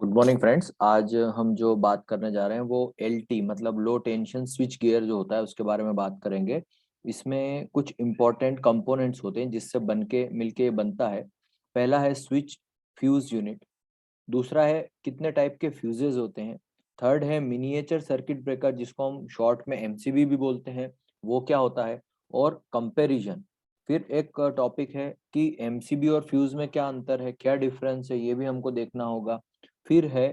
Good morning friends. आज हम जो बात करने जा रहे हैं वो LT मतलब लो टेंशन स्विच गियर जो होता है उसके बारे में बात करेंगे। इसमें कुछ इंपॉर्टेंट कंपोनेंट्स होते हैं जिससे बन के मिलके बनता है। पहला है स्विच फ्यूज यूनिट। दूसरा है कितने टाइप के फ्यूजेस होते हैं। थर्ड है मिनिएचर सर्किट ब्रेकर जिसको हम शॉर्ट में MCB भी बोलते हैं, वो क्या होता है। और कंपैरिजन। फिर एक टॉपिक है कि MCB और फ्यूज में क्या अंतर है, क्या डिफरेंस है, ये भी हमको देखना होगा। फिर है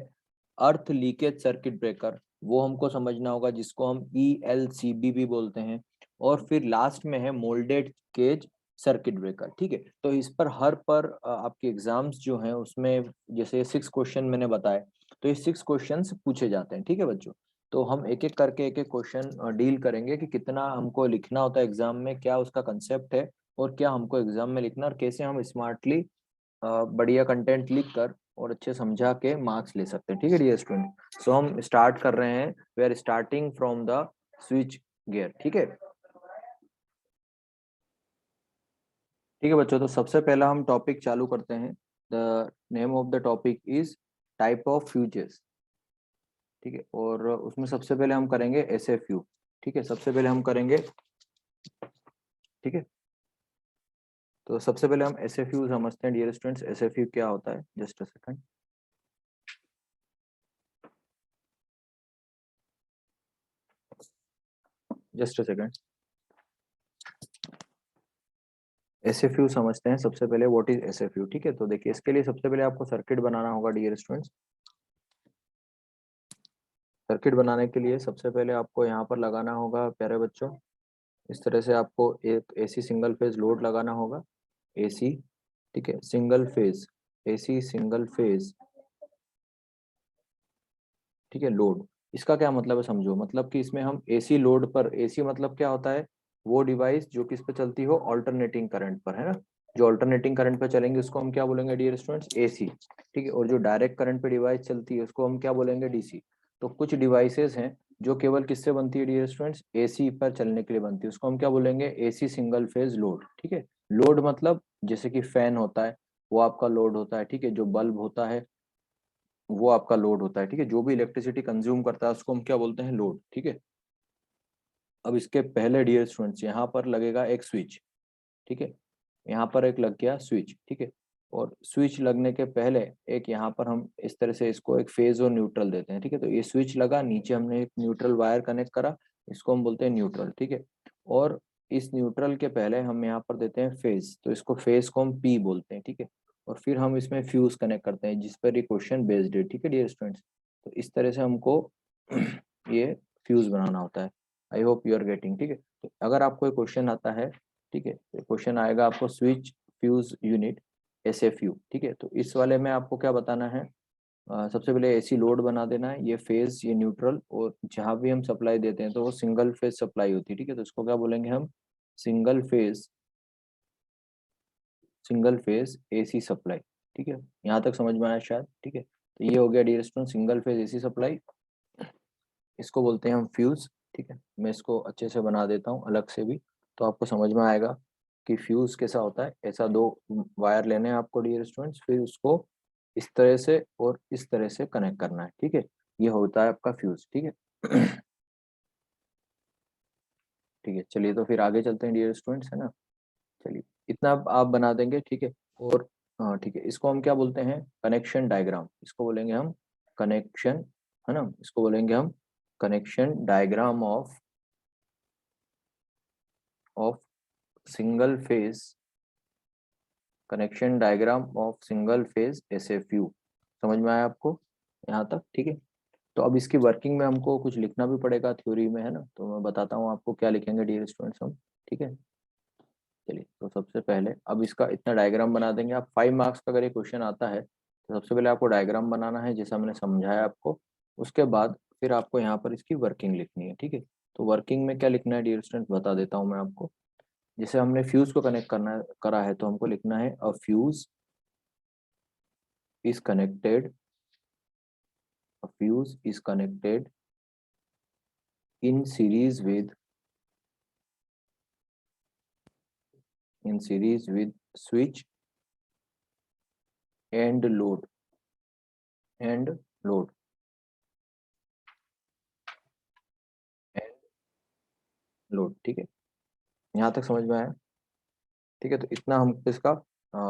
अर्थ लीकेज सर्किट ब्रेकर, वो हमको समझना होगा जिसको हम ELCB भी बोलते हैं। और फिर लास्ट में है मोल्डेड केज सर्किट ब्रेकर। ठीक है, तो इस पर हर पर आपके एग्जाम्स जो हैं उसमें जैसे 6 क्वेश्चन मैंने बताए, तो ये 6 क्वेश्चन पूछे जाते हैं। ठीक है बच्चों, तो हम एक एक करके एक एक क्वेश्चन डील करेंगे कि कितना हमको लिखना होता है एग्जाम में, क्या उसका कंसेप्ट है और क्या हमको एग्जाम में लिखना, और कैसे हम स्मार्टली बढ़िया कंटेंट लिख कर और अच्छे समझा के मार्क्स ले सकते हैं। ठीक है डियर स्टूडेंट, सो हम स्टार्ट कर रहे हैं। We are starting from the switchgear. ठीक है, ठीक है बच्चों, तो सबसे पहला हम टॉपिक चालू करते हैं। The name of the topic is type of fuses. ठीक है, और उसमें सबसे पहले हम करेंगे SFU। ठीक है, सबसे पहले हम करेंगे। ठीक है, तो सबसे पहले हम SFU समझते हैं डियर स्टूडेंट्स। SFU क्या होता है, just a second. Just a second. SFU समझते हैं सबसे पहले, व्हाट इज SFU। ठीक है, तो देखिए इसके लिए सबसे पहले आपको सर्किट बनाना होगा डियर स्टूडेंट्स। सर्किट बनाने के लिए सबसे पहले आपको यहाँ पर लगाना होगा प्यारे बच्चों, इस तरह से आपको एक AC सिंगल फेज लोड लगाना होगा। AC, ठीक है, single phase, AC single phase, ठीक है, लोड। इसका क्या मतलब है समझो, मतलब कि इसमें हम AC लोड पर, AC मतलब क्या होता है, वो डिवाइस जो किस पे चलती हो, ऑल्टरनेटिंग करंट पर, है ना। जो ऑल्टरनेटिंग करंट पे चलेंगे उसको हम क्या बोलेंगे डियर स्टूडेंट्स, AC। ठीक है, और जो डायरेक्ट करंट पे डिवाइस चलती है उसको हम क्या बोलेंगे, DC। तो कुछ डिवाइसेस हैं जो केवल किससे बनती है डियर स्टूडेंट्स, AC पर चलने के लिए बनती है, उसको हम क्या बोलेंगे, AC सिंगल फेज लोड। ठीक है, लोड मतलब जैसे कि फैन होता है वो आपका लोड होता है। ठीक है, जो बल्ब होता है वो आपका लोड होता है। ठीक है, जो भी इलेक्ट्रिसिटी कंज्यूम करता है उसको हम क्या बोलते हैं, लोड। ठीक है, अब इसके पहले डियर स्टूडेंट्स यहाँ पर लगेगा एक स्विच। ठीक है, यहाँ पर एक लग गया स्विच। ठीक है, और स्विच लगने के पहले एक यहाँ पर हम इस तरह से इसको एक फेज और न्यूट्रल देते हैं। ठीक है, तो ये स्विच लगा, नीचे हमने एक न्यूट्रल वायर कनेक्ट करा, इसको हम बोलते हैं न्यूट्रल। ठीक है, और इस न्यूट्रल के पहले हम यहाँ पर देते हैं फेज, तो इसको फेज को हम P बोलते हैं। ठीक है, और फिर हम इसमें फ्यूज कनेक्ट करते हैं जिस पर ये क्वेश्चन बेस्ड है। ठीक है डियर स्टूडेंट्स, तो इस तरह से हमको ये फ्यूज बनाना होता है। I hope you are getting. ठीक है, तो अगर आपको एक क्वेश्चन आता है, ठीक है, तो क्वेश्चन आएगा आपको स्विच फ्यूज यूनिट SFU। ठीक है, तो इस वाले में आपको क्या बताना है, सबसे पहले AC लोड बना देना है, ये फेज ये न्यूट्रल, और जहां भी हम सप्लाई देते हैं तो वो सिंगल फेज सप्लाई होती है। ठीक है, तो इसको क्या बोलेंगे हम, single phase, single phase AC supply. ठीक है, यहाँ तक समझ में आया शायद। ठीक है, तो ये हो गया dear student single phase AC supply, इसको बोलते हैं हम फ्यूज। ठीक है, मैं इसको अच्छे से बना देता हूँ अलग से भी, तो आपको समझ में आएगा कि फ्यूज कैसा होता है। ऐसा दो वायर लेने हैं आपको डियर स्टूडेंट्स, फिर उसको इस तरह से और इस तरह से कनेक्ट करना है। ठीक है, ये होता है आपका फ्यूज। ठीक है ठीक है, चलिए तो फिर आगे चलते हैं डियर स्टूडेंट्स, है ना। चलिए, इतना आप बना देंगे। ठीक है, और हाँ ठीक है, इसको हम क्या बोलते हैं, कनेक्शन डायग्राम, इसको बोलेंगे हम कनेक्शन, है ना, इसको बोलेंगे हम connection diagram of single phase, connection diagram of single phase SFU। समझ में आया आपको यहाँ तक। ठीक है, तो अब इसकी वर्किंग में हमको कुछ लिखना भी पड़ेगा थ्योरी में, है ना, तो मैं बताता हूँ आपको क्या लिखेंगे डियर स्टूडेंट्स हम। ठीक है, चलिए, तो सबसे पहले अब इसका इतना डायग्राम बना देंगे। आप 5 मार्क्स का अगर ये क्वेश्चन आता है तो सबसे पहले आपको डायग्राम बनाना है जैसा मैंने समझाया आपको। उसके बाद फिर आपको यहाँ पर इसकी वर्किंग लिखनी है। ठीक है, तो वर्किंग में क्या लिखना है डियर स्टूडेंट बता देता हूँ मैं आपको। जैसे हमने फ्यूज को कनेक्ट करना करा है तो हमको लिखना है अ fuse is connected, a fuse is connected in series with, in series with switch and load, and load, and load, ठीक है, यहाँ तक समझ में आया? ठीक है, तो इतना हमको इसका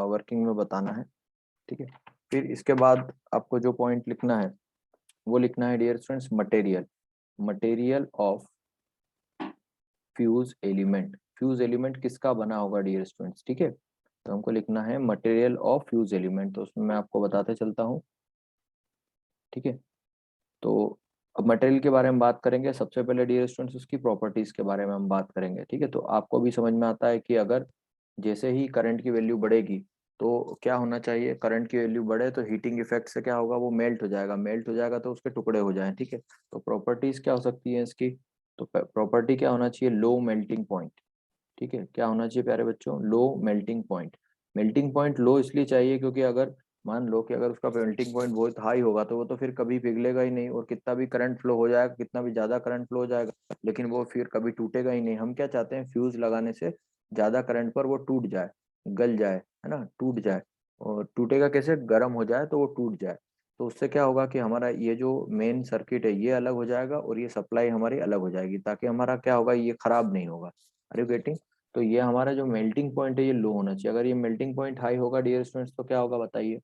वर्किंग में बताना है, ठीक है। फिर इसके बाद आपको जो पॉइंट लिखना है वो लिखना है dear students, material, material of fuse element. Fuse element किसका बना होगा डियर स्टूडेंट्स, ठीक है, तो हमको लिखना है मटेरियल ऑफ फ्यूज एलिमेंट, तो उसमें मैं आपको बताते चलता हूँ, ठीक है। तो अब मटेरियल के बारे में बात करेंगे, सबसे पहले डियर स्टूडेंट्स उसकी प्रॉपर्टीज के बारे में हम बात करेंगे, ठीक है। तो आपको भी समझ में आता है कि अगर जैसे ही करंट की वैल्यू बढ़ेगी तो क्या होना चाहिए, करंट की वैल्यू बढ़े तो हीटिंग इफेक्ट से क्या होगा, वो मेल्ट हो जाएगा, मेल्ट हो जाएगा तो उसके टुकड़े हो जाएं, ठीक है। तो प्रॉपर्टीज क्या हो सकती है इसकी, तो प्रॉपर्टी क्या होना चाहिए, लो मेल्टिंग पॉइंट, ठीक है, क्या होना चाहिए प्यारे बच्चों, low melting point. Melting point low इसलिए चाहिए क्योंकि अगर मान लो कि अगर उसका मेल्टिंग पॉइंट बहुत हाई होगा तो वो तो फिर कभी पिघलेगा ही नहीं, और कितना भी करंट फ्लो हो जाएगा, कितना भी ज्यादा करंट फ्लो हो जाएगा, लेकिन वो फिर कभी टूटेगा ही नहीं। हम क्या चाहते हैं, फ्यूज लगाने से ज्यादा करंट पर वो टूट जाए, गल जाए, है ना, टूट जाए। और टूटेगा कैसे, गर्म हो जाए तो वो टूट जाए। तो उससे क्या होगा कि हमारा ये जो मेन सर्किट है ये अलग हो जाएगा और ये सप्लाई हमारी अलग हो जाएगी, ताकि हमारा क्या होगा, ये खराब नहीं होगा। Are you getting? तो ये हमारा जो मेल्टिंग पॉइंट है ये लो होना चाहिए। अगर ये मेल्टिंग पॉइंट हाई होगा डियर स्टूडेंट्स तो क्या होगा बताइए,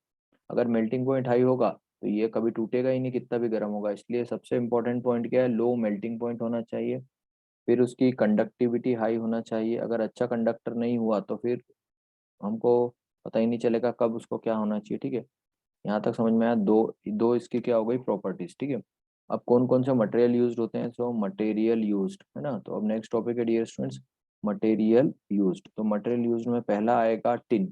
अगर मेल्टिंग पॉइंट हाई होगा तो ये कभी टूटेगा ही नहीं कितना भी गर्म होगा। इसलिए सबसे इंपॉर्टेंट पॉइंट क्या है, लो मेल्टिंग पॉइंट होना चाहिए। फिर उसकी कंडक्टिविटी हाई होना चाहिए, अगर अच्छा कंडक्टर नहीं हुआ तो फिर हमको पता ही नहीं चलेगा कब उसको क्या होना चाहिए, ठीक है। यहाँ तक समझ में आया, दो दो इसकी क्या हो गई प्रॉपर्टीज, ठीक है। अब कौन कौन से मटेरियल यूज्ड होते हैं, सो मटेरियल यूज्ड, है ना। तो अब नेक्स्ट टॉपिक है डियर स्टूडेंट्स, मटेरियल यूज्ड। तो मटेरियल यूज्ड में पहला आएगा टिन।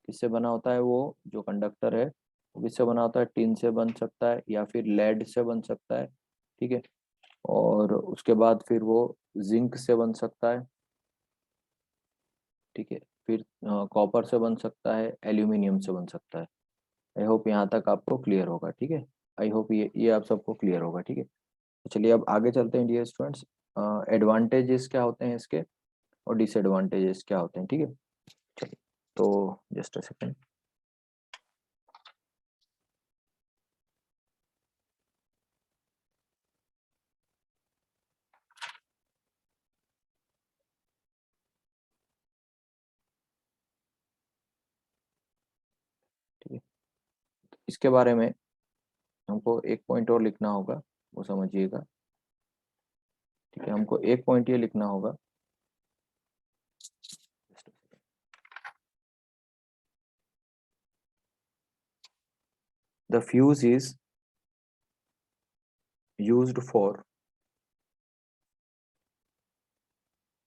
किससे बना होता है वो जो कंडक्टर है, वो किससे बना होता है, टिन से बन सकता है या फिर लेड से बन सकता है, ठीक है। और उसके बाद फिर वो जिंक से बन सकता है, ठीक है। फिर कॉपर से बन सकता है, एल्यूमिनियम से बन सकता है। आई होप यहाँ तक आपको क्लियर होगा, ठीक है। आई होप ये आप सबको क्लियर होगा, ठीक है। तो चलिए अब आगे चलते हैं डियर स्टूडेंट्स, एडवांटेजेस क्या होते हैं इसके और डिसएडवांटेजेस क्या होते हैं, ठीक है। चलिए, तो जस्ट अ सेकेंड। ठीक है, इसके बारे में हमको एक पॉइंट और लिखना होगा, वो समझिएगा, ठीक है। हमको एक पॉइंट ये लिखना होगा, the fuse is used for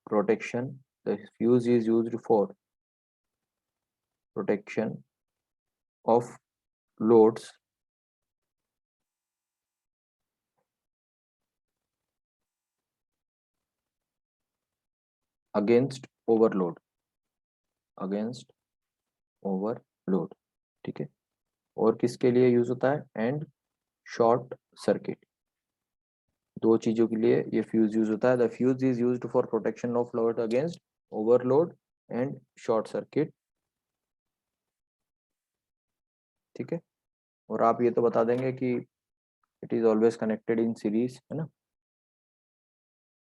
protection, the fuse is used for protection of loads against overload, against overload, ठीक है। और किसके लिए यूज होता है, एंड शॉर्ट सर्किट, दो चीजों के लिए ये फ्यूज यूज होता है। The fuse is used for protection of load against overload and short circuit, ठीक है। और आप ये तो बता देंगे कि it is always connected in series, है ना।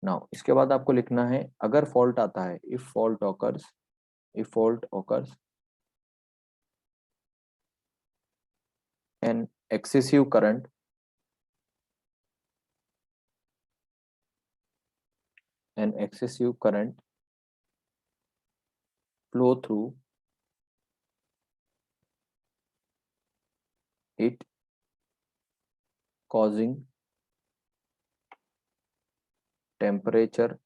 नाउ इसके बाद आपको लिखना है, अगर फॉल्ट आता है, if fault occurs, if fault occurs, an excessive current, an excessive current flow through it, causing temperature,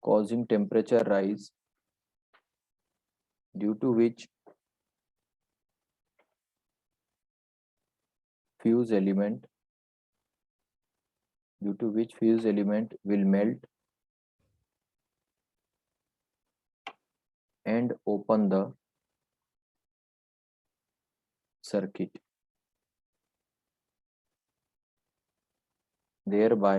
causing temperature rise, due to which fuse element, due to which fuse element will melt and open the circuit, thereby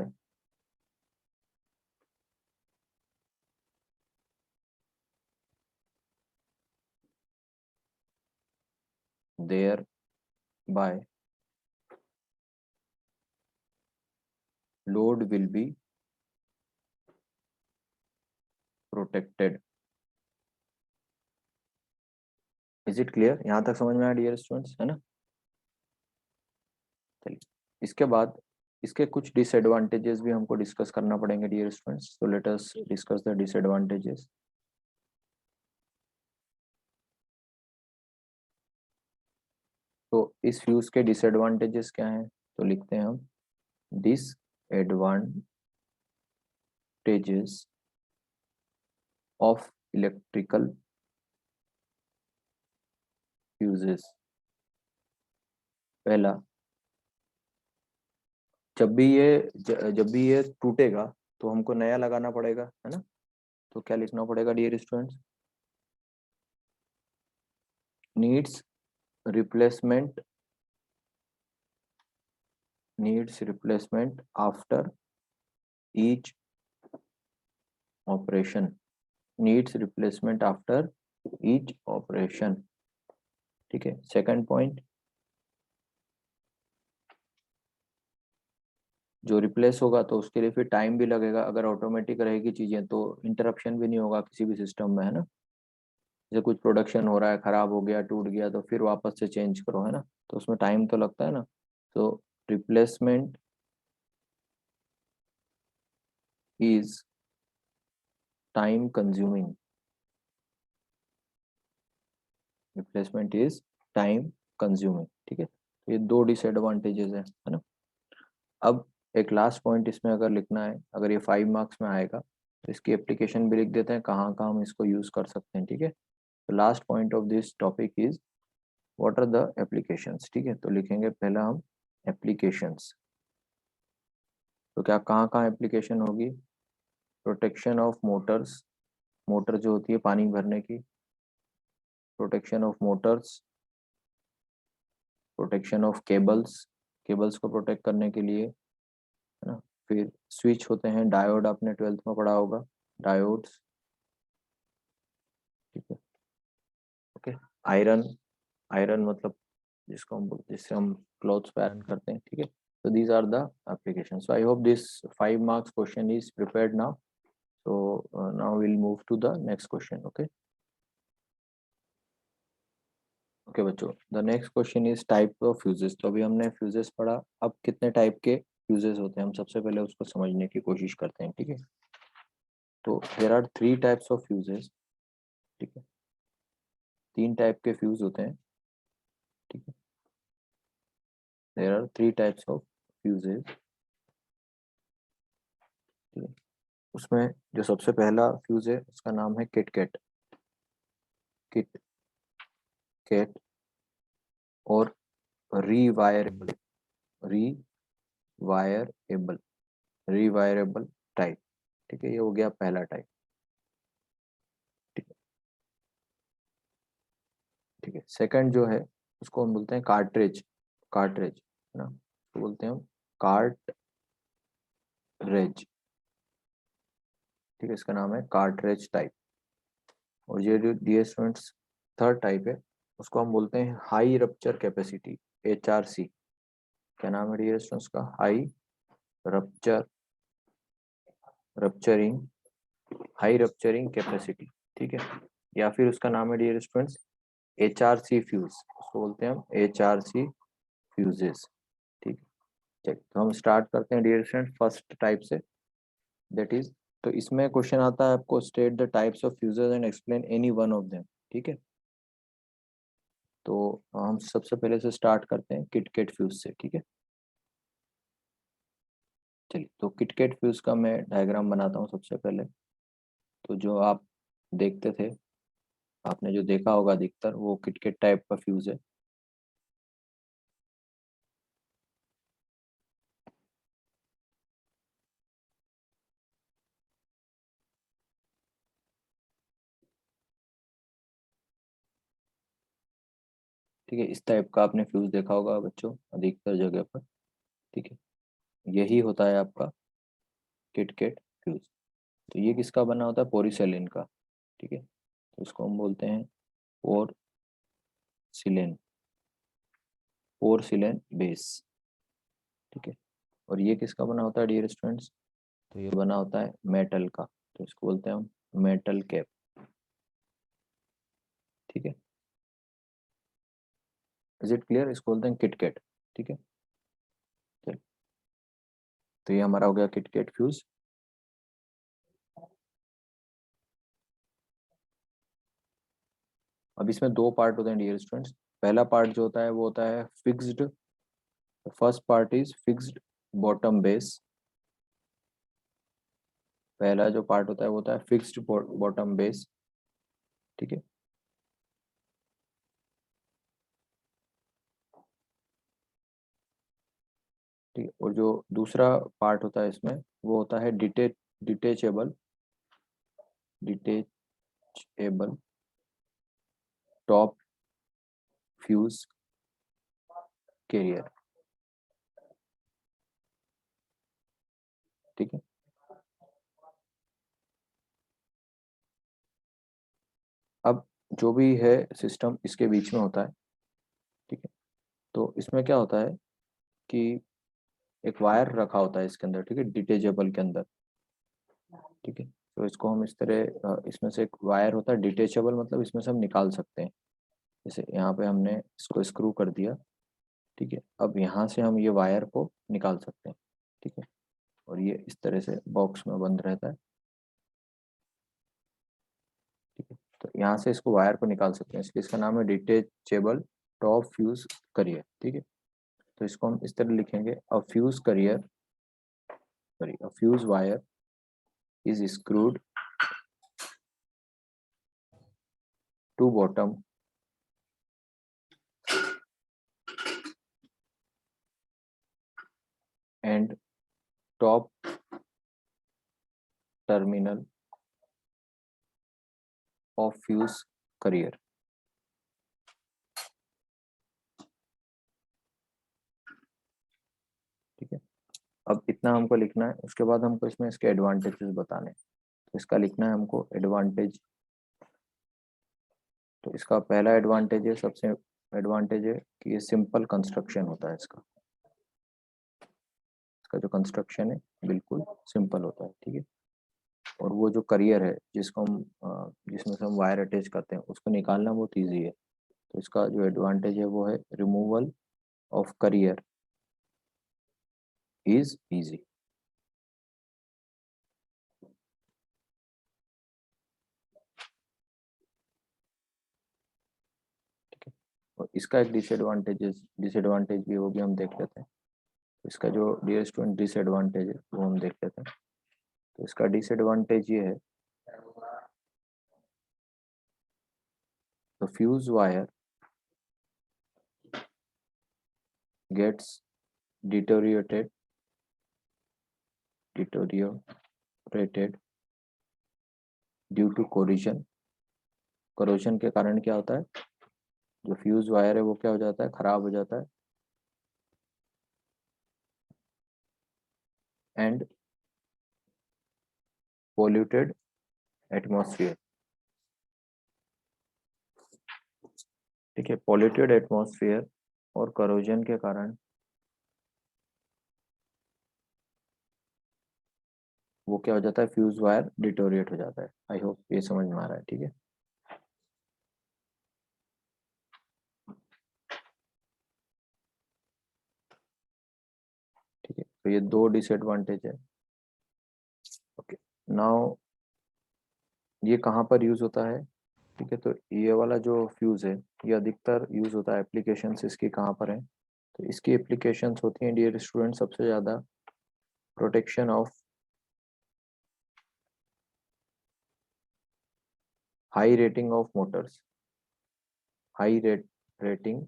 by load will be protected. Is it clear? यहाँ तक समझ में आया dear students, है ना? चलिए, इसके बाद इसके कुछ डिसएडवांटेजेस भी हमको डिस्कस करना पड़ेंगे डियर स्टूडेंट्स, तो let us discuss the disadvantages. तो इस फ्यूज के डिसएडवांटेजेस क्या हैं? तो लिखते हैं हम डिसएडवांटेजेस ऑफ इलेक्ट्रिकल फ्यूजेस। पहला, जब भी ये टूटेगा तो हमको नया लगाना पड़ेगा, है ना? तो क्या लिखना पड़ेगा dear students? Needs replacement after each operation. Needs replacement after each operation. ठीक है। सेकंड पॉइंट, जो रिप्लेस होगा तो उसके लिए फिर टाइम भी लगेगा। अगर ऑटोमेटिक रहेगी चीजें तो इंटरप्शन भी नहीं होगा किसी भी सिस्टम में, है ना? जैसे कुछ प्रोडक्शन हो रहा है, खराब हो गया, टूट गया, तो फिर वापस से चेंज करो, है ना? तो उसमें टाइम तो लगता है ना। तो replacement is time consuming. Replacement is time consuming. ठीक है, तो ये दो डिसएडवांटेजेस है ना? अब एक लास्ट पॉइंट इसमें अगर लिखना है, अगर ये 5 मार्क्स में आएगा तो इसकी एप्लीकेशन भी लिख देते हैं, कहाँ कहाँ हम इसको यूज कर सकते हैं। ठीक है, तो last point of this topic is what are the applications. ठीक है, तो लिखेंगे पहला हम एप्लीकेशंस। तो क्या कहाँ कहाँ एप्लीकेशन होगी? प्रोटेक्शन ऑफ मोटर्स, मोटर जो होती है पानी भरने की, protection of Motors, protection of cables, cables को प्रोटेक्ट करने के लिए, है ना? फिर स्विच होते हैं, डायोड आपने 12th में पढ़ा होगा, डायोड्स। ठीक है, ओके। आयरन, आयरन मतलब जिसको हम जिससे हम क्लॉथ्स पे आयरन करते हैं। ठीक है, so these are the applications. So I hope this 5 marks question is prepared now. So now we'll move to the next question. Okay, okay बच्चों, the next question is type of fuses. तो अभी हमने fuses पढ़ा, अब कितने type के fuses होते हैं हम सबसे पहले उसको समझने की कोशिश करते हैं। ठीक है, तो there are 3 types of fuses. ठीक है, 3 टाइप के फ्यूज होते हैं। ठीक है, there are 3 types of fuses. ठीक है, उसमें जो सबसे पहला फ्यूज है उसका नाम है किटकैट, किट कैट, और रीवायरेबल, रीवायरेबल, रीवायरेबल टाइप। ठीक है, ये हो गया पहला टाइप। ठीक है, ठीक है। सेकंड जो है उसको हम बोलते हैं कार्ट्रिज, कार्ट्रिज, है ना? तो बोलते हैं हम कार्टरेज। ठीक है, इसका नाम है कार्ट्रिज टाइप। और ये जो डियर स्टूडेंट्स थर्ड टाइप है उसको हम बोलते हैं हाई रप्चर कैपेसिटी, HRC। क्या नाम है डियर स्टूडेंट्स का? High rupture, rupturing, high rupturing capacity. ठीक है, या फिर उसका नाम है डियर स्टूडेंट्स HRC फ्यूज, उसको बोलते हैं हम HRC फ्यूजेस। ठीक है, चलिए तो हम स्टार्ट करते हैं डियर स्टूडेंट फर्स्ट टाइप से, दैट इज, तो इसमें क्वेश्चन आता है आपको state the types of fuses and explain any one of them. ठीक है, तो हम सबसे पहले से स्टार्ट करते हैं किटकैट फ्यूज से। ठीक है, चलिए तो किटकैट फ्यूज का मैं डायग्राम बनाता हूँ सबसे पहले। तो जो आप देखते थे, आपने जो देखा होगा अधिकतर, वो किटकैट टाइप का फ्यूज है। ठीक है, इस टाइप का आपने फ्यूज देखा होगा बच्चों अधिकतर जगह पर। ठीक है, यही होता है आपका किटकैट फ्यूज। तो ये किसका बना होता है? पोरीसेलिन का। ठीक है, तो इसको हम बोलते हैं पोरसिलिन। पोर्सिलेन बेस, ठीक है। और ये किसका बना होता है डियर स्टूडेंट्स? तो ये बना होता है मेटल का, तो इसको बोलते हैं हम मेटल कैप, ठीक है। Is it clear? इसको बोलते हैं किटकैट, ठीक है। चलिए, तो ये हमारा हो गया किटकैट फ्यूज। अब इसमें दो पार्ट होते हैं डियर स्टूडेंट्स। पहला पार्ट जो होता है वो होता है fixed, first part is fixed bottom base. पहला जो पार्ट होता है वो होता है फिक्स्ड बॉटम बेस, ठीक है। ठीक है, और जो दूसरा पार्ट होता है इसमें वो होता है detachable detachable top fuse carrier, ठीक है। अब जो भी है सिस्टम इसके बीच में होता है, ठीक है। तो इसमें क्या होता है कि एक वायर रखा होता है इसके अंदर, ठीक है, डिटेचेबल के अंदर, ठीक है। तो इसको हम इस तरह इसमें से एक वायर होता है डिटेचेबल, मतलब इसमें से हम निकाल सकते हैं। जैसे यहाँ पे हमने इसको स्क्रू कर दिया, ठीक है। अब यहाँ से हम ये वायर को निकाल सकते हैं, ठीक है। और ये इस तरह से बॉक्स में बंद रहता है, ठीक है। तो यहाँ से इसको वायर को निकाल सकते हैं, इसलिए इसका नाम है डिटेचेबल टॉप फ्यूज करियर, ठीक है। तो इसको हम इस तरह लिखेंगे, a fuse carrier, sorry, a fuse wire is screwed to bottom and top terminal of fuse carrier, ठीक है। अब इतना हमको लिखना है, उसके बाद हमको इसमें इसके एडवांटेजेस बताने हैं। तो इसका लिखना है हमको एडवांटेज। तो इसका पहला एडवांटेज है, सबसे एडवांटेज है कि ये सिंपल कंस्ट्रक्शन होता है इसका। इसका जो कंस्ट्रक्शन है बिल्कुल सिंपल होता है, ठीक है। और वो जो करियर है जिसको हम जिसमें से हम वायर अटैच करते हैं उसको निकालना बहुत ईजी है। तो इसका जो एडवांटेज है वो है removal of career is easy, ठीक है। और इसका एक डिसएडवांटेज भी है, वो भी हम देख लेते हैं। तो इसका जो डियर स्टूडेंट डिसएडवांटेज है वो हम देख लेते हैं। तो इसका डिसएडवांटेज ये है, तो fuse wire gets deteriorated deteriorated due to corrosion. Corrosion के कारण क्या होता है, जो फ्यूज वायर है वो क्या हो जाता है, खराब हो जाता है। एंड पोल्यूटेड एटमॉस्फेयर, ठीक है। पोल्यूटेड एटमॉस्फेयर और करोजन के कारण वो क्या हो जाता है, फ्यूज वायर डिटोरिएट हो जाता है। आई होप ये समझ में आ रहा है, ठीक है। ठीक है, तो ये दो डिसएडवांटेज है। ओके, नाउ ये कहाँ पर यूज होता है, ठीक है। तो ये वाला जो फ्यूज है ये अधिकतर यूज होता है, एप्लीकेशंस इसकी कहाँ पर है। तो इसकी एप्लीकेशंस होती हैं डियर स्टूडेंट सबसे ज्यादा protection of high rating of Motors, high rating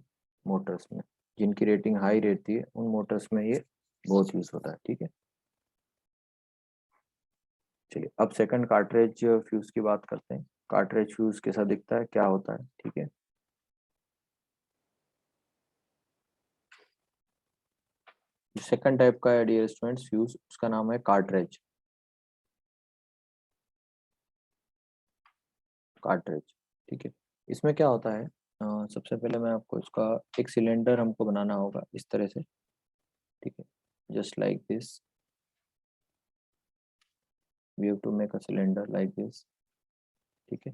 Motors में, जिनकी रेटिंग हाई रहती है उन मोटर्स में ये बहुत यूज होता है, ठीक है। चलिए, अब सेकंड कार्ट्रिज फ्यूज की बात करते हैं। कार्ट्रिज फ्यूज कैसा दिखता है, क्या होता है, ठीक है। सेकंड टाइप का है डियर स्टूडेंट्स फ्यूज, उसका नाम है कार्ट्रिज। कार्ट्रिज, ठीक है। इसमें क्या होता है, सबसे पहले मैं आपको इसका एक सिलेंडर हमको बनाना होगा इस तरह से, ठीक है, just like this we have to make a cylinder like this, ठीक है।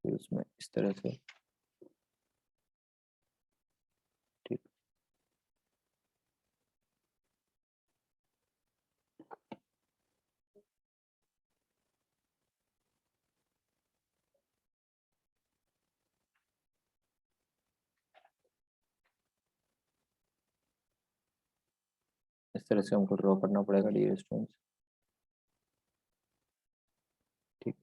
फिर उसमें इस तरह से, ठीक, इस तरह से हमको ड्रॉ करना पड़ेगा डियर स्टूडेंट्स, ठीक।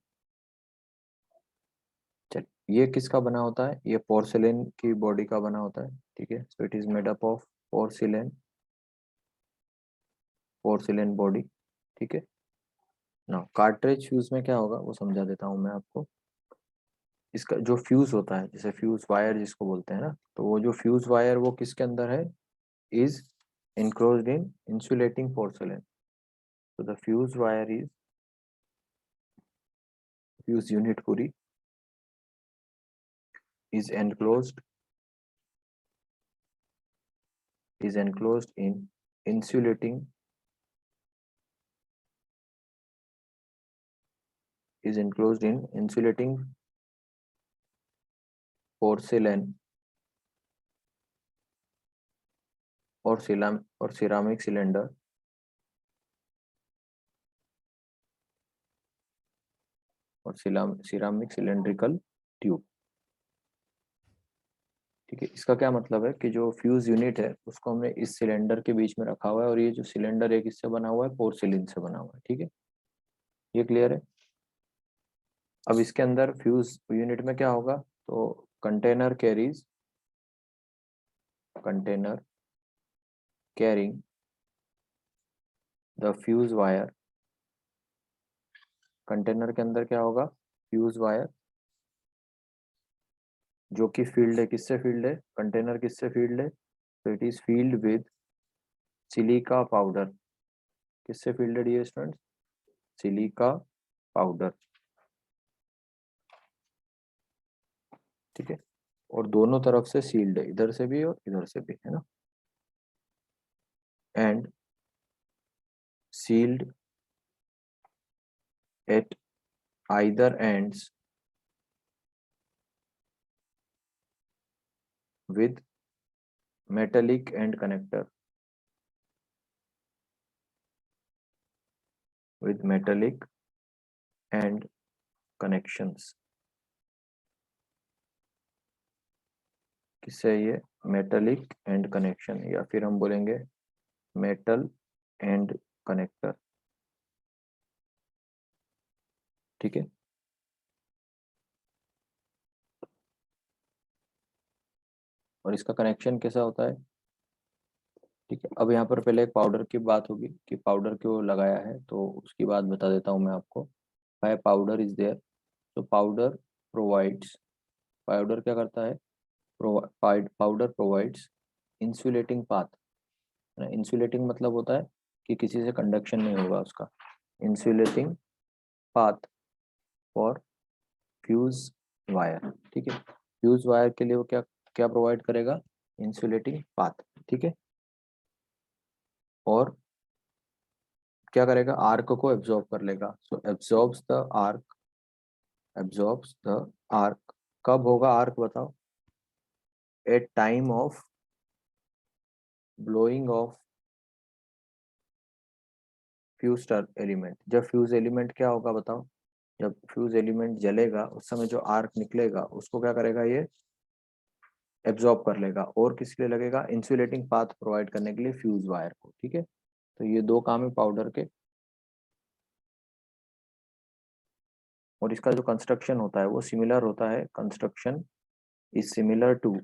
चल, ये किसका बना होता है, ये पोर्सिलेन की बॉडी का बना होता है, ठीक है। So it is made up of porcelain, porcelain body, ठीक है ना। कार्ट्रिज फ्यूज में क्या होगा वो समझा देता हूँ मैं आपको। इसका जो फ्यूज होता है, जैसे फ्यूज वायर जिसको बोलते हैं ना, तो वो जो फ्यूज वायर वो किसके अंदर है, is enclosed in insulating porcelain. So the fuse wire is, fuse unit पूरी is enclosed, in insulating, is enclosed in insulating porcelain or ceramic cylinder और ceramic cylindrical tube, ठीक है। इसका क्या मतलब है कि जो फ्यूज यूनिट है उसको हमने इस सिलेंडर के बीच में रखा हुआ है, और ये जो सिलेंडर है किससे बना हुआ है, पोर्सिलिन से बना हुआ है, ठीक है। ये क्लियर है। अब इसके अंदर फ्यूज यूनिट में क्या होगा, तो container carries, container carrying the fuse wire, container के अंदर क्या होगा, फ्यूज वायर, जो कि फील्ड है, किससे फील्ड है, कंटेनर किससे फील्ड है, तो it is field with silica powder, किससे फील्ड है डियर स्टूडेंट्स, सिलिका पाउडर, ठीक है। और दोनों तरफ से सील्ड है, इधर से भी और इधर से भी, है ना। And sealed at either ends with metallic end connector, with metallic end connections, किससे है ये, मेटेलिक एंड कनेक्शन, या फिर हम बोलेंगे मेटल एंड कनेक्टर, ठीक है। और इसका कनेक्शन कैसा होता है, ठीक है। अब यहाँ पर पहले एक पाउडर की बात होगी कि पाउडर क्यों लगाया है, तो उसकी बात बता देता हूँ मैं आपको। वाई पाउडर इज देयर, तो पाउडर प्रोवाइड्स, पाउडर क्या करता है, powder provides insulating path, insulating मतलब होता है कि किसी से कंडक्शन नहीं होगा उसका, insulating path for fuse wire, ठीक है। फ्यूज वायर के लिए वो क्या क्या प्रोवाइड करेगा, इंसुलेटिंग पाथ, ठीक है। और क्या करेगा, आर्क को एब्जॉर्ब कर लेगा, so absorbs the arc, absorbs the arc, कब होगा आर्क बताओ, at time of blowing of fuse element, जब फ्यूज एलिमेंट क्या होगा बताओ, जब फ्यूज एलिमेंट जलेगा उस समय जो आर्क निकलेगा उसको क्या करेगा, ये एब्जॉर्ब कर लेगा, और किस लिए लगेगा, इंसुलेटिंग पाथ प्रोवाइड करने के लिए फ्यूज वायर को, ठीक है। तो ये दो काम है पाउडर के। और इसका जो कंस्ट्रक्शन होता है वो सिमिलर होता है, construction is similar to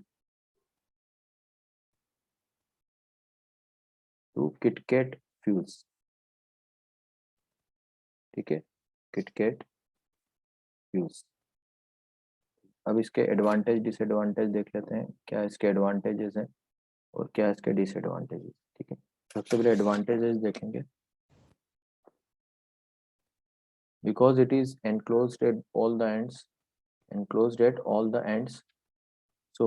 kitkat fuse, ठीक है, किटकैट फ्यूज। अब इसके एडवांटेज डिसएडवांटेज देख लेते हैं, क्या इसके एडवांटेजेस हैं और क्या इसके डिसएडवांटेजेस, ठीक है। सबसे पहले एडवांटेजेस देखेंगे, because it is enclosed at all the ends, enclosed at all the ends so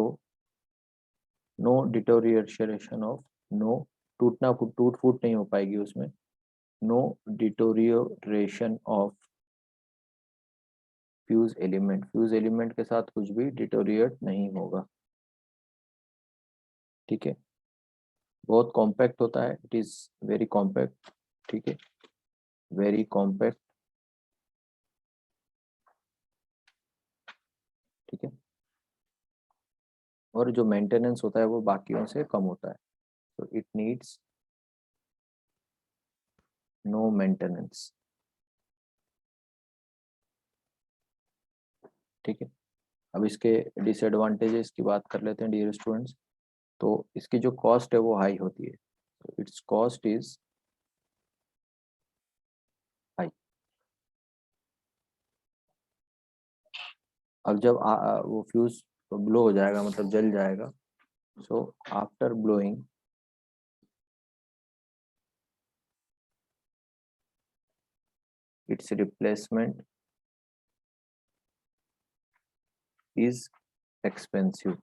no deterioration of, no टूट फूट नहीं हो पाएगी उसमें, no deterioration of fuse element, fuse element के साथ कुछ भी डिटोरिएट नहीं होगा। ठीक है, बहुत कॉम्पैक्ट होता है, इट इज वेरी कॉम्पैक्ट। ठीक है, वेरी कॉम्पैक्ट। ठीक है, और जो मेंटेनेंस होता है वो बाकियों से कम होता है, तो इट नीड्स नो मेंटेनेंस। ठीक है, अब इसके डिसएडवांटेजेस की बात कर लेते हैं डियर स्टूडेंट्स। तो इसकी जो कॉस्ट है वो हाई होती है, तो इट्स कॉस्ट इज हाई। अब जब वो फ्यूज ब्लो हो जाएगा, मतलब जल जाएगा, so after blowing it's replacement is expensive.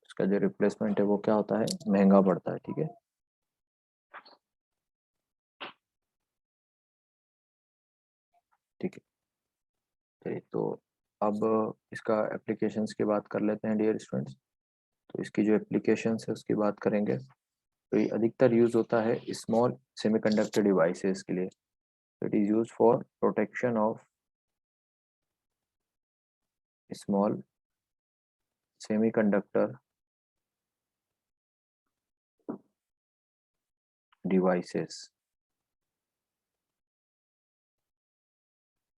इसका जो रिप्लेसमेंट है वो क्या होता है, महंगा पड़ता है। ठीक है, ठीक है, चलिए तो अब इसका एप्लीकेशंस की बात कर लेते हैं डियर स्टूडेंट्स। तो इसकी जो एप्लीकेशंस है उसकी बात करेंगे। तो ये अधिकतर यूज होता है स्मॉल सेमीकंडक्टर डिवाइसेस के लिए। It is use for protection of small semiconductor devices.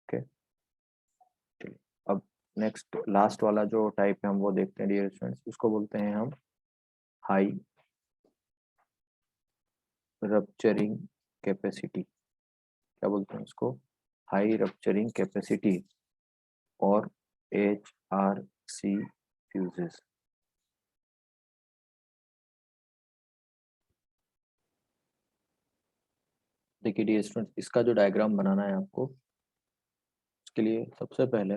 Okay, अब नेक्स्ट लास्ट वाला जो टाइप है हम वो देखते हैं डियर स्टूडेंट्स, उसको बोलते हैं हम हाई रप्चरिंग कैपेसिटी। क्या बोलते हैं उसको, हाई रप्चरिंग कैपेसिटी और HRC फ्यूजेस। देखिए डियर स्टूडेंट, इसका जो डायग्राम बनाना है आपको, उसके लिए सबसे पहले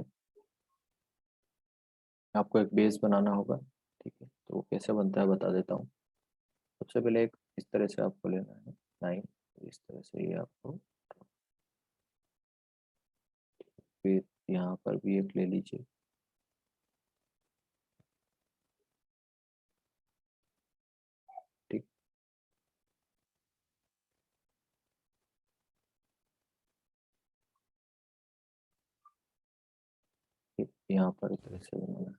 आपको एक बेस बनाना होगा। ठीक है, तो वो कैसे बनता है बता देता हूँ। सबसे पहले एक इस तरह से आपको लेना है लाइन, इस तरह से ये आपको, फिर यहाँ पर भी एक ले लीजिए। ठीक, फिर यहाँ पर इस तरह से बनाना है।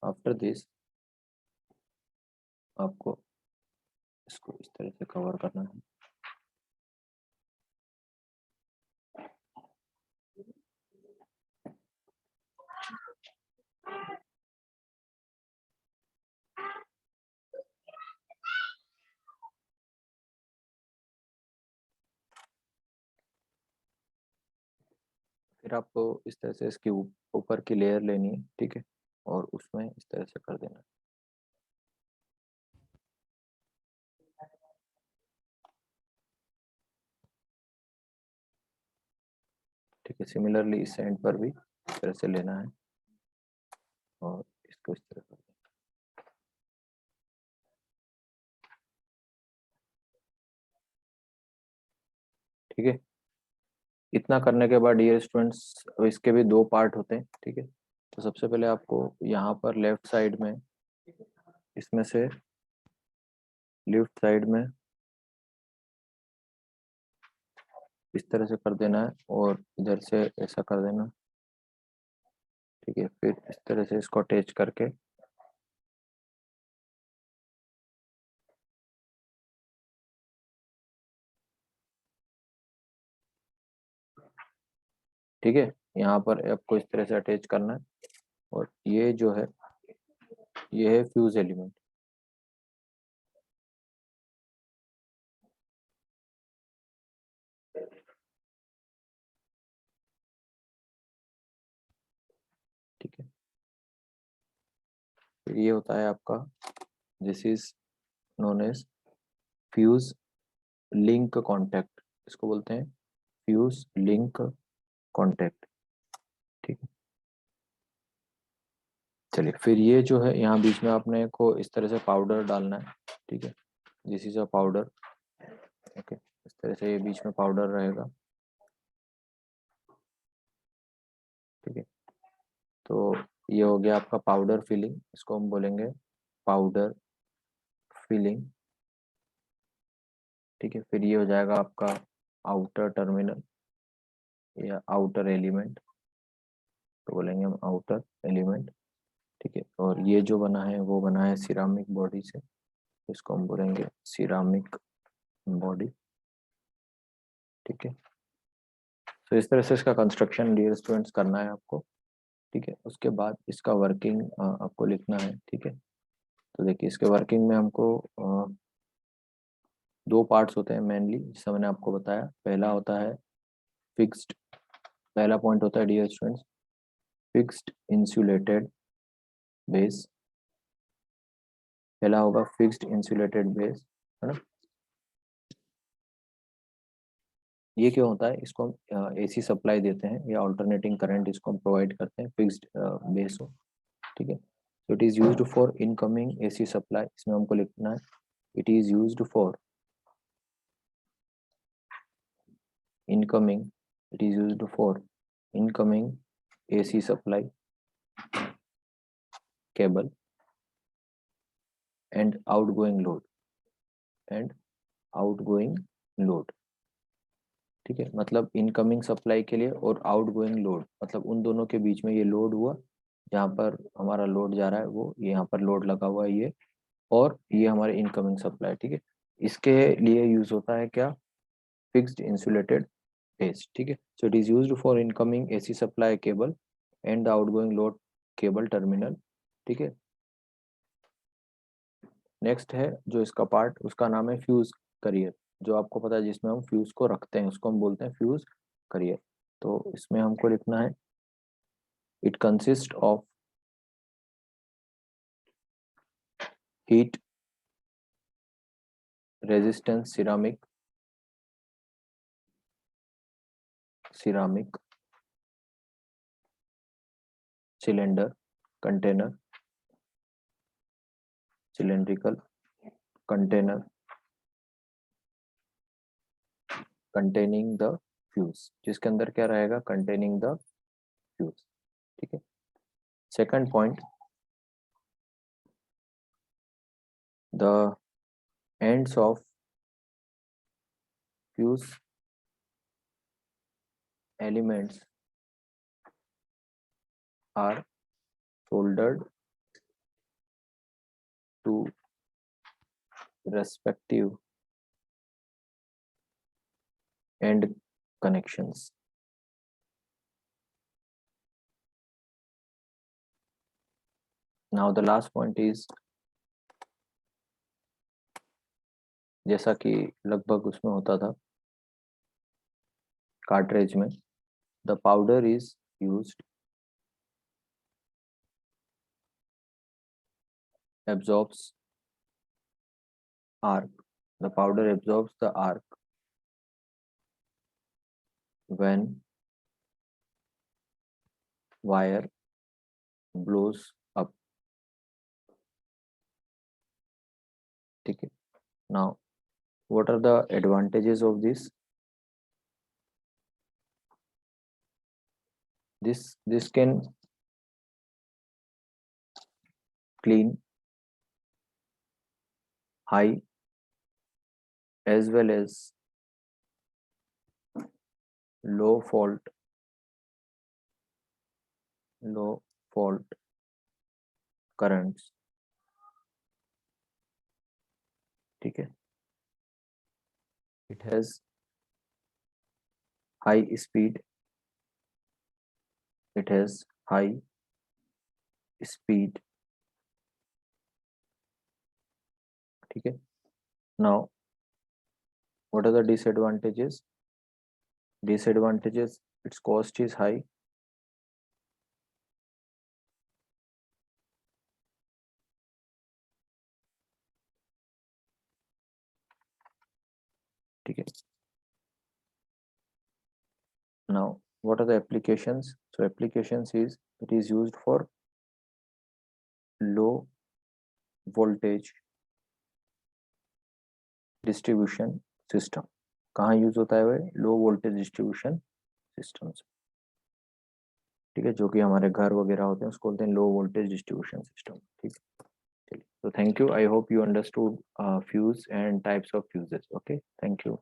आफ्टर दिस आपको इसको इस तरह से कवर करना है। फिर आपको इस तरह से इसके ऊपर की लेयर लेनी है। ठीक है, और उसमें इस तरह से कर देना है। ठीक है, सिमिलरली इस एंड पर भी इस तरह से लेना है और इसको इस तरह कर देना है। ठीक है, इतना करने के बाद डियर स्टूडेंट्स, इसके भी दो पार्ट होते हैं। ठीक है, तो सबसे पहले आपको यहाँ पर लेफ्ट साइड में, इसमें से लेफ्ट साइड में इस तरह से कर देना है और इधर से ऐसा कर देना। ठीक है, फिर इस तरह से इसको अटैच करके, ठीक है, यहाँ पर आपको इस तरह से अटैच करना है। और ये जो है ये है फ्यूज एलिमेंट। ठीक है, फिर ये होता है आपका, this is known as fuse link contact. इसको बोलते हैं फ्यूज लिंक कॉन्टेक्ट। ठीक है, चलिए फिर ये जो है यहाँ बीच में आपने को इस तरह से पाउडर डालना है। ठीक है, this is a powder. Okay, इस तरह से ये बीच में पाउडर रहेगा। ठीक है, तो ये हो गया आपका पाउडर फिलिंग, इसको हम बोलेंगे पाउडर फिलिंग। ठीक है, फिर ये हो जाएगा आपका आउटर टर्मिनल या आउटर एलिमेंट, तो बोलेंगे हम आउटर एलिमेंट। ठीक है, और ये जो बना है वो बना है सिरामिक बॉडी से, इसको हम बोलेंगे सिरामिक बॉडी। ठीक है, तो इस तरह से इसका कंस्ट्रक्शन डियर स्टूडेंट्स करना है आपको। ठीक है, उसके बाद इसका वर्किंग आपको लिखना है। ठीक है, तो देखिए इसके वर्किंग में हमको दो पार्ट्स होते हैं मेनली, जैसा मैंने आपको बताया। पहला होता है फिक्स्ड, पहला पॉइंट होता है dear students fixed insulated base. पहला होगा फिक्स्ड इंसुलेटेड बेस, है ना। ये क्यों होता है, इसको हम एसी सप्लाई देते हैं या अल्टरनेटिंग करंट इसको हम प्रोवाइड करते हैं फिक्स्ड बेस हो। ठीक है, तो it is used for incoming AC supply, इसमें हमको लिखना है it is used for incoming, it is used for incoming AC supply cable and outgoing load, and outgoing load. ठीक है, मतलब इनकमिंग सप्लाई के लिए और आउटगोइंग लोड, मतलब उन दोनों के बीच में ये लोड हुआ, जहाँ पर हमारा लोड जा रहा है वो यहाँ पर लोड लगा हुआ है ये, और ये हमारे इनकमिंग सप्लाई। ठीक है, इसके लिए यूज होता है क्या, फिक्स्ड इंसुलेटेड बेस। ठीक है, so it is used for incoming AC supply cable and the outgoing load cable terminal. ठीक है, नेक्स्ट है जो इसका पार्ट, उसका नाम है फ्यूज करियर। जो आपको पता है जिसमें हम फ्यूज को रखते हैं उसको हम बोलते हैं फ्यूज करियर। तो इसमें हमको लिखना है it consist of heat resistance ceramic cylinder container, cylindrical container containing the fuse, जिसके अंदर क्या रहेगा, कंटेनिंग द फ्यूज। ठीक है, second point, the ends of fuse elements are soldered to respective end connections. Now the last point is, जैसा कि लगभग उसमें होता था कार्ट्रेज में, the powder is used absorbs arc, the powder absorbs the arc when wire blows up. ठीक है, now what are the advantages of this? This can clean high as well as low fault currents. ठीक है, it has high speed, it has high speed. ठीक है, now what are the disadvantages? Disadvantages, its cost is high, ठीक है। now what are the applications? So applications is, it is used for low voltage distribution system. कहाँ use होता है वह? Low voltage distribution systems. ठीक है, जो कि हमारे घर वगैरह होते हैं उसको बोलते हैं लो वोल्टेज डिस्ट्रीब्यूशन सिस्टम. ठीक है, चलिए, तो thank you. I hope you understood fuse and types of fuses. Okay, thank you.